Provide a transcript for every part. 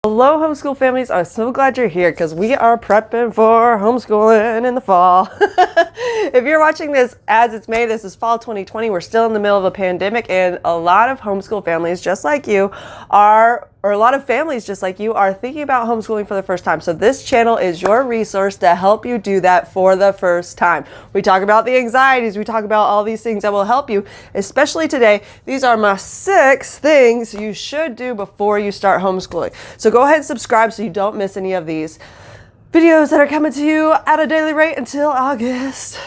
Hello homeschool families, I'm so glad you're here because we are prepping for homeschooling in the fall. If you're watching this as it's May, this is fall 2020. We're still in the middle of a pandemic and a lot of homeschool families just like you are, or a lot of families just like you are thinking about homeschooling for the first time. So this channel is your resource to help you do that for the first time. We talk about the anxieties, we talk about all these things that will help you, especially today. These are my 6 things you should do before you start homeschooling. So go ahead and subscribe so you don't miss any of these videos that are coming to you at a daily rate until August.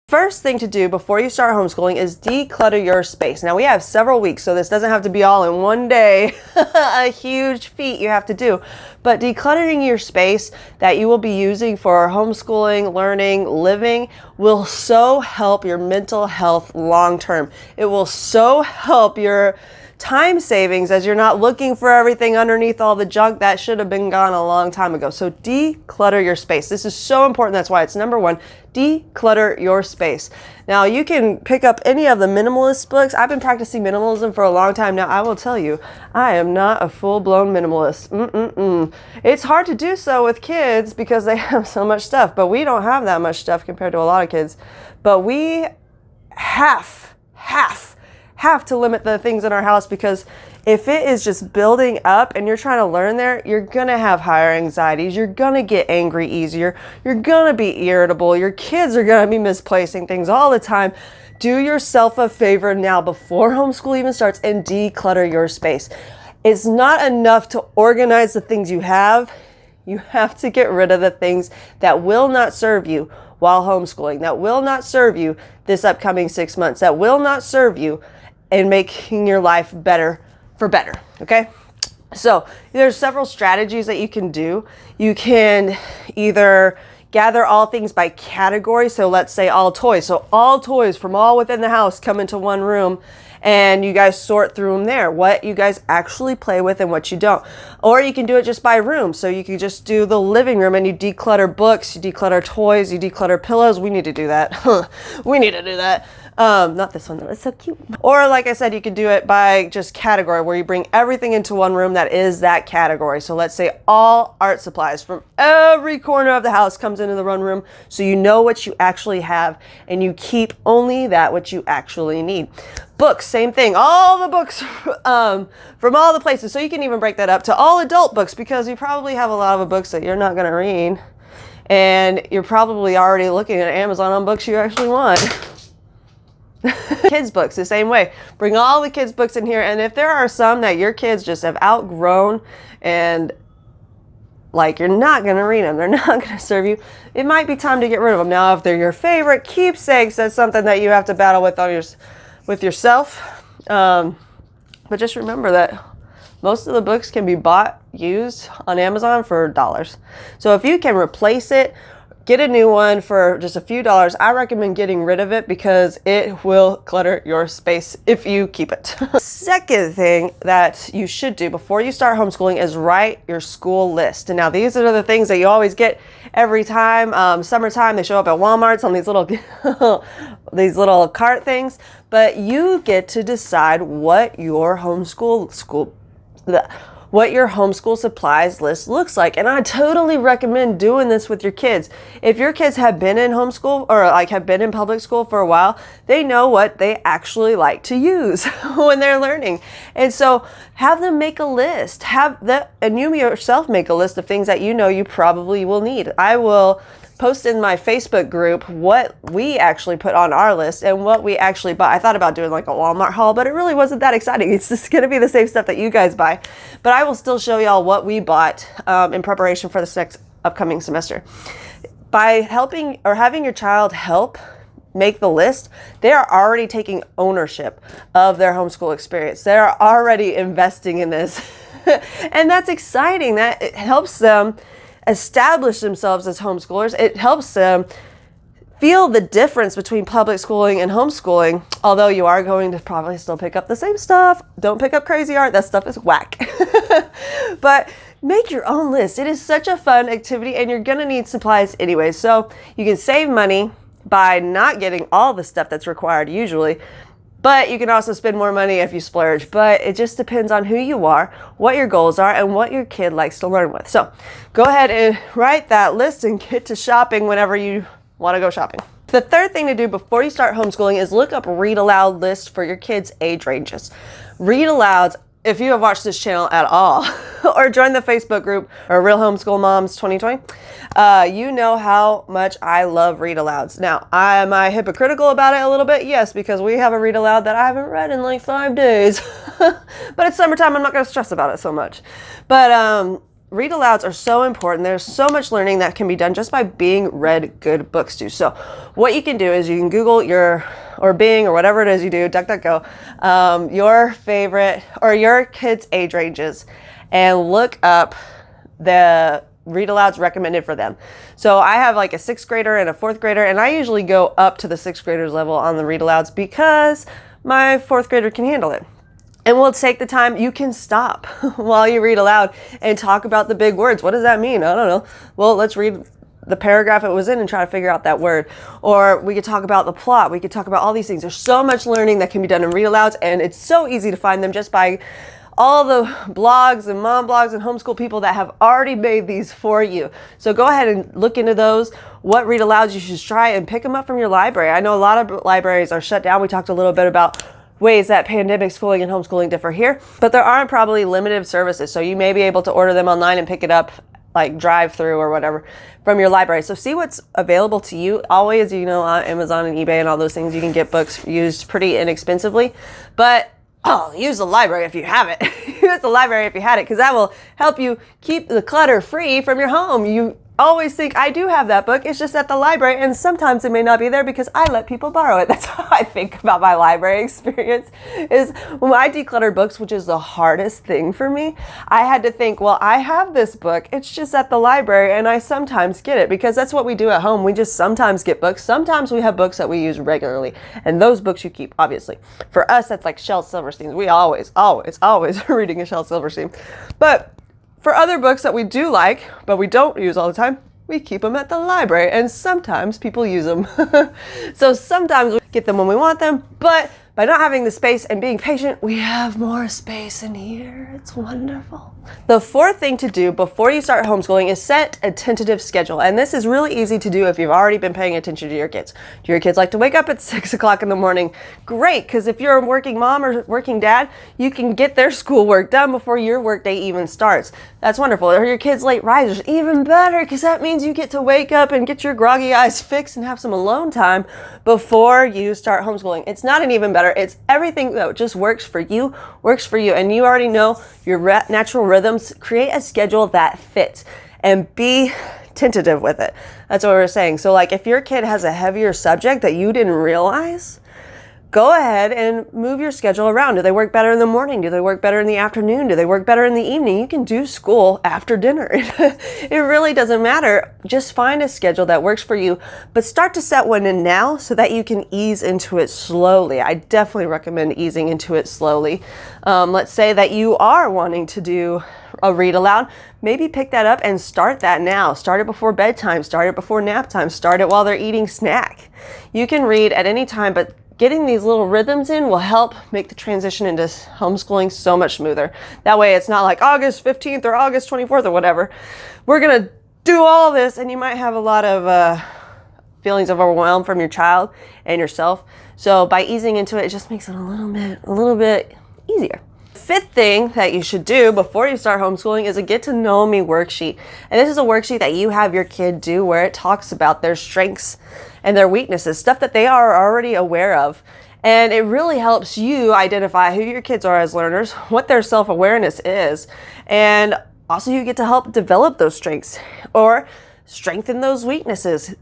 First thing to do before you start homeschooling is declutter your space. Now we have several weeks, so this doesn't have to be all in one day, a huge feat you have to do. But decluttering your space that you will be using for homeschooling, learning, living will so help your mental health long term. It will so help your time savings as you're not looking for everything underneath all the junk that should have been gone a long time ago. So declutter your space. This is so important. That's why it's number 1. Declutter your space. Now you can pick up any of the minimalist books. I've been practicing minimalism for a long time now. I will tell you, I am not a full-blown minimalist. It's hard to do so with kids because they have so much stuff, but we don't have that much stuff compared to a lot of kids. But we have to limit the things in our house, because if it is just building up and you're trying to learn there, you're gonna have higher anxieties, you're gonna get angry easier, you're gonna be irritable, your kids are gonna be misplacing things all the time. Do yourself a favor now before homeschool even starts and declutter your space. It's not enough to organize the things you have to get rid of the things that will not serve you while homeschooling, that will not serve you this upcoming 6 months, that will not serve you in making your life better for better, okay? So there's several strategies that you can do. You can either gather all things by category. So let's say all toys. So all toys from all within the house come into one room and you guys sort through them there, what you guys actually play with and what you don't. Or you can do it just by room. So you can just do the living room and you declutter books, you declutter toys, you declutter pillows. We need to do that. We need to do that. Not this one though, it's so cute. Or like I said, you could do it by just category, where you bring everything into one room that is that category. So let's say all art supplies from every corner of the house comes into the one room, so you know what you actually have and you keep only that which you actually need. Books, same thing, all the books from all the places. So you can even break that up to all adult books, because you probably have a lot of books that you're not going to read and you're probably already looking at Amazon on books you actually want. Kids books, the same way. Bring all the kids books in here, and if there are some that your kids just have outgrown and like you're not going to read them, they're not going to serve you, it might be time to get rid of them. Now if they're your favorite keepsakes, that's something that you have to battle with with yourself. But just remember that most of the books can be bought used on Amazon for dollars. So if you can replace it, get a new one for just a few dollars, I recommend getting rid of it, because it will clutter your space if you keep it. Second thing that you should do before you start homeschooling is write your school list. And now these are the things that you always get every time. Summertime, they show up at Walmart's on these little cart things, but you get to decide what your homeschool supplies list looks like. And I totally recommend doing this with your kids. If your kids have been in homeschool or like have been in public school for a while, they know what they actually like to use when they're learning. And so have them make a list, and you yourself make a list of things that you know you probably will need. I will post in my Facebook group what we actually put on our list and what we actually bought. I thought about doing like a Walmart haul, but it really wasn't that exciting. It's just going to be the same stuff that you guys buy. But I will still show y'all what we bought in preparation for this next upcoming semester. By helping or having your child help make the list, they are already taking ownership of their homeschool experience. They are already investing in this. And that's exciting. That it helps them establish themselves as homeschoolers. It helps them feel the difference between public schooling and homeschooling, although you are going to probably still pick up the same stuff. Don't pick up crazy art. That stuff is whack. But make your own list. It is such a fun activity, and you're going to need supplies anyway. So you can save money by not getting all the stuff that's required usually, But you can also spend more money if you splurge. But it just depends on who you are, what your goals are, and what your kid likes to learn with. So go ahead and write that list and get to shopping whenever you want to go shopping. The third thing to do before you start homeschooling is look up read aloud lists for your kids' age ranges. Read alouds, if you have watched this channel at all, or join the Facebook group, or Real Homeschool Moms 2020, you know how much I love read alouds. Now, am I hypocritical about it a little bit? Yes, because we have a read aloud that I haven't read in like 5 days. But it's summertime, I'm not going to stress about it so much. But read alouds are so important. There's so much learning that can be done just by being read good books to. So what you can do is you can Google or Bing or whatever it is you do, DuckDuckGo, your favorite or your kids' age ranges and look up the read alouds recommended for them. So I have like a 6th grader and a 4th grader, and I usually go up to the 6th graders level on the read alouds because my 4th grader can handle it. And we'll take the time, you can stop while you read aloud and talk about the big words. What does that mean? I don't know. Well, let's read the paragraph it was in and try to figure out that word. Or we could talk about the plot. We could talk about all these things. There's so much learning that can be done in read alouds, and it's so easy to find them just by all the blogs and mom blogs and homeschool people that have already made these for you. So go ahead and look into those, what read alouds you should try, and pick them up from your library. I know a lot of libraries are shut down. We talked a little bit about ways that pandemic schooling and homeschooling differ here, but there aren't probably limited services. So you may be able to order them online and pick it up like drive through or whatever from your library. So see what's available to you. Always, you know, on Amazon and eBay and all those things, you can get books used pretty inexpensively, but use the library if you have it. Use the library if you had it, because that will help you keep the clutter free from your home. You always think, I do have that book, it's just at the library, and sometimes it may not be there because I let people borrow it. That's how I think about my library experience, is when I declutter books, which is the hardest thing for me, I had to think, well, I have this book, it's just at the library, and I sometimes get it, because that's what we do at home. We just sometimes get books. Sometimes we have books that we use regularly, and those books you keep, obviously. For us, that's like Shel Silverstein's. We always are reading a Shel Silverstein. But for other books that we do like, but we don't use all the time, we keep them at the library, and sometimes people use them. So sometimes we get them when we want them, but by not having the space and being patient, we have more space in here. It's wonderful. The fourth thing to do before you start homeschooling is set a tentative schedule. And this is really easy to do if you've already been paying attention to your kids. Do your kids like to wake up at 6 o'clock in the morning? Great, because if you're a working mom or working dad, you can get their schoolwork done before your workday even starts. That's wonderful. Are your kids late risers? Even better, because that means you get to wake up and get your groggy eyes fixed and have some alone time before you start homeschooling. It's not an even better. It's everything that just works for you, and you already know your natural rhythms. Create a schedule that fits and be tentative with it. That's what we're saying. So like if your kid has a heavier subject that you didn't realize, go ahead and move your schedule around. Do they work better in the morning? Do they work better in the afternoon? Do they work better in the evening? You can do school after dinner. It really doesn't matter. Just find a schedule that works for you, but start to set one in now so that you can ease into it slowly. I definitely recommend easing into it slowly. Let's say that you are wanting to do a read aloud. Maybe pick that up and start that now. Start it before bedtime. Start it before nap time. Start it while they're eating snack. You can read at any time, but getting these little rhythms in will help make the transition into homeschooling so much smoother. That way it's not like August 15th or August 24th or whatever. We're going to do all this, and you might have a lot of feelings of overwhelm from your child and yourself. So by easing into it, it just makes it a little bit easier. Fifth thing that you should do before you start homeschooling is a get to know me worksheet. And this is a worksheet that you have your kid do where it talks about their strengths and their weaknesses, stuff that they are already aware of. And it really helps you identify who your kids are as learners, what their self-awareness is, and also you get to help develop those strengths or strengthen those weaknesses.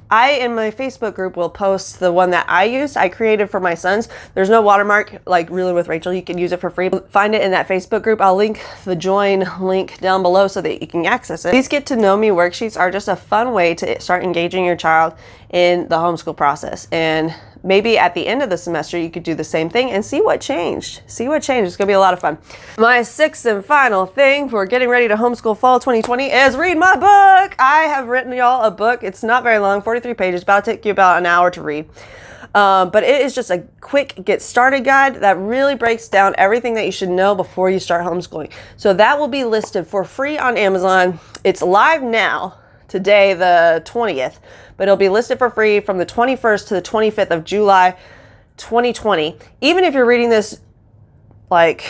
I, in my Facebook group, will post the one that I used. I created for my sons. There's no watermark, like Reeling with Rachel. You can use it for free. Find it in that Facebook group. I'll link the join link down below so that you can access it. These get to know me worksheets are just a fun way to start engaging your child in the homeschool process. And maybe at the end of the semester, you could do the same thing and see what changed. See what changed. It's going to be a lot of fun. My sixth and final thing for getting ready to homeschool fall 2020 is read my book. I have written y'all a book. It's not very long, 43 pages, about to take you about an hour to read. But it is just a quick get started guide that really breaks down everything that you should know before you start homeschooling. So that will be listed for free on Amazon. It's live now, today the 20th, but it'll be listed for free from the 21st to the 25th of July 2020. Even if you're reading this like,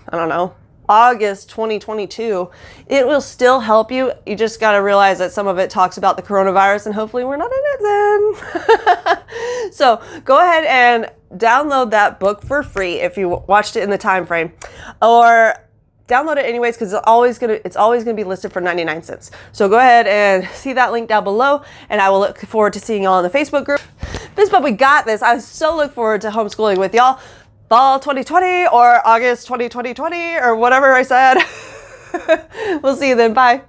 I don't know, August 2022, it will still help you. You just got to realize that some of it talks about the coronavirus, and hopefully we're not in it then. So go ahead and download that book for free if you watched it in the time frame, or download it anyways, because it's always gonna be listed for 99 cents. So go ahead and see that link down below, and I will look forward to seeing y'all in the Facebook group. But we got this. I so look forward to homeschooling with y'all. Fall 2020 or August 2020 or whatever I said. We'll see you then. Bye.